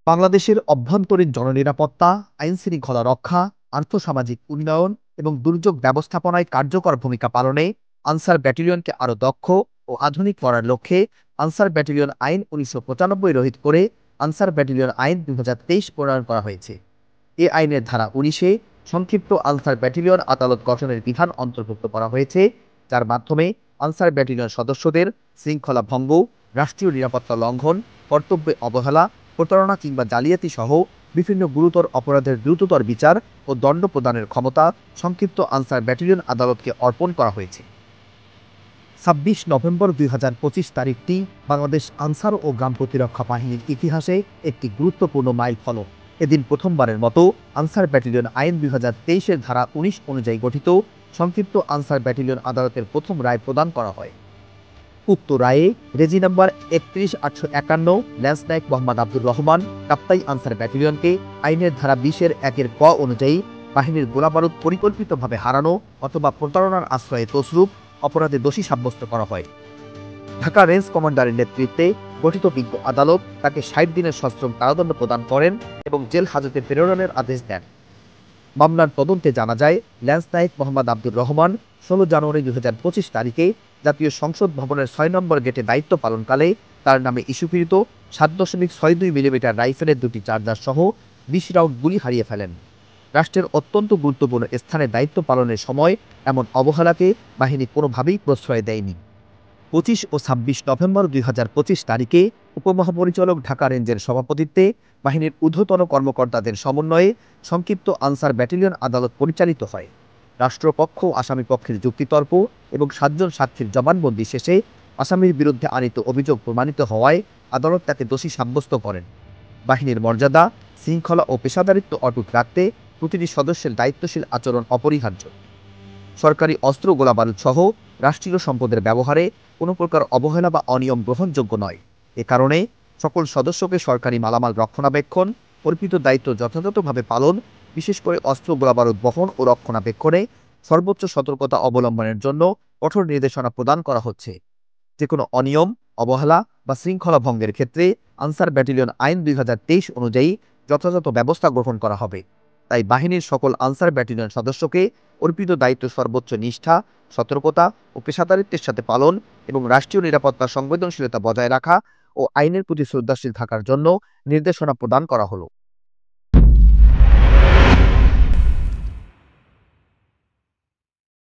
বাংলাদেশের অভ্যন্তরীণ জননিরাপত্তা, আইনশৃঙ্খলা রক্ষা, আর্থসামাজিক উন্নয়ন এবং দুর্যোগ ব্যবস্থাপনায় কার্যকর ভূমিকা পালনে আনসার ব্যাটালিয়নকে আরও দক্ষ ও আধুনিক করার লক্ষ্যে আনসার ব্যাটালিয়ন আইন ১৯৯৫ রহিত করে আনসার ব্যাটালিয়ন আইন ২০২৩ প্রণয়ন করা হয়েছে। এ আইনের ধারা ১৯-এ সংক্ষিপ্ত আনসার ব্যাটালিয়ন আদালত গঠনের বিধান অন্তর্ভুক্ত করা হয়েছে, যার মাধ্যমে আনসার ব্যাটালিয়ন সদস্যদের শৃঙ্খলা ভঙ্গ, রাষ্ট্রীয় নিরাপত্তা লঙ্ঘন, কর্তব্যে অবহেলা, প্রতারণা কিংবা জালিয়াতি সহ বিভিন্ন গুরুতর অপরাধের দ্রুততর বিচার ও দণ্ড প্রদানের ক্ষমতা সংক্ষিপ্ত আনসার ব্যাটালিয়ন আদালতকে অর্পণ করা হয়েছে। ২৬ নভেম্বর ২০২৫ তারিখটি বাংলাদেশ আনসার ও গ্রাম প্রতিরক্ষা বাহিনীর ইতিহাসে একটি গুরুত্বপূর্ণ মাইলফলক। এদিন প্রথমবারের মতো আনসার ব্যাটালিয়ন আইন ২০২৩-এর ধারা ১৯ অনুযায়ী গঠিত সংক্ষিপ্ত আনসার ব্যাটালিয়ন আদালতের প্রথম রায় প্রদান করা হয়। উক্ত রায়ে রেজি নাম্বার ৩১-৮৫১ ল্যান্স নায়েক মোহাম্মদ আব্দুর রহমান কাপ্তাই আনসার ব্যাটালিয়নকে আইনের ধারা ২০-এর ১-এর ক অনুযায়ী বাহিনীর গোলাবারুদ পরিকল্পিতভাবে হারানো অথবা প্রতারণার আশ্রয়ে তসরুপ অপরাধে দোষী সাব্যস্ত করা হয়। ঢাকা রেঞ্জ কমান্ডারের নেতৃত্বে গঠিত বিজ্ঞ আদালত তাকে ৬০ দিনের সশ্রম কারাদণ্ড প্রদান করেন এবং জেল হাজতে প্রেরণের আদেশ দেন। মামলার তদন্তে জানা যায়, ল্যান্স নায়েক মোহাম্মদ আব্দুর রহমান ১৬ জানুয়ারি ২০২৫ তারিখে জাতীয় সংসদ ভবনের ৬ নম্বর গেটে দায়িত্ব পালনকালে তার নামে ইস্যুকৃত ৭.৬২ মিলিমিটার রাইফেলের দুটি চার্জার সহ ২০ রাউন্ড গুলি হারিয়ে ফেলেন। রাষ্ট্রের অত্যন্ত গুরুত্বপূর্ণ স্থানে দায়িত্ব পালনের সময় এমন অবহেলাকে বাহিনী কোনোভাবেই প্রশ্রয় দেয়নি। ২৫ ও ২৬ নভেম্বর ২০২৫ তারিখে উপমহাপরিচালক ঢাকা রেঞ্জের সভাপতিত্বে বাহিনীর ঊর্ধ্বতন কর্মকর্তাদের সমন্বয়ে সংক্ষিপ্ত আনসার ব্যাটালিয়ন আদালত পরিচালিত হয়। রাষ্ট্রপক্ষ ও আসামি পক্ষের যুক্তিতর্ক এবং ৭ জন সাক্ষীর জবানবন্দি শেষে আসামির বিরুদ্ধে আনীত অভিযোগ প্রমাণিত হওয়ায় আদালত তাকে দোষী সাব্যস্ত করেন। বাহিনীর মর্যাদা, শৃঙ্খলা ও পেশাদারিত্ব অটুট রাখতে প্রতিটি সদস্যের দায়িত্বশীল আচরণ অপরিহার্য। সরকারি অস্ত্র, গোলাবারুদ সহ রাষ্ট্রীয় সম্পদের ব্যবহারে কোনো প্রকার অবহেলা বা অনিয়ম গ্রহণযোগ্য নয়। এ কারণে সকল সদস্যকে সরকারি মালামাল রক্ষণাবেক্ষণ, অর্পিত দায়িত্ব যথাযথভাবে পালন, বিশেষ করে অস্ত্র, গোলাবারুদ বহন ও রক্ষণাবেক্ষণে সর্বোচ্চ সতর্কতা অবলম্বনের জন্য কঠোর নির্দেশনা প্রদান করা হচ্ছে। যে কোনো অনিয়ম, অবহেলা বা শৃঙ্খলা ভঙ্গের ক্ষেত্রে আনসার ব্যাটালিয়ন আইন ২০২৩ অনুযায়ী যথাযথ ব্যবস্থা গ্রহণ করা হবে। তাই বাহিনীর সকল আনসার ব্যাটালিয়ন সদস্যকে অর্পিত দায়িত্ব সর্বোচ্চ নিষ্ঠা, সতর্কতা ও পেশাদারিত্বের সাথে পালন এবং রাষ্ট্রীয় নিরাপত্তার সংবেদনশীলতা বজায় রাখা ও আইনের প্রতি শ্রদ্ধাশীল থাকার জন্য নির্দেশনা প্রদান করা হলো।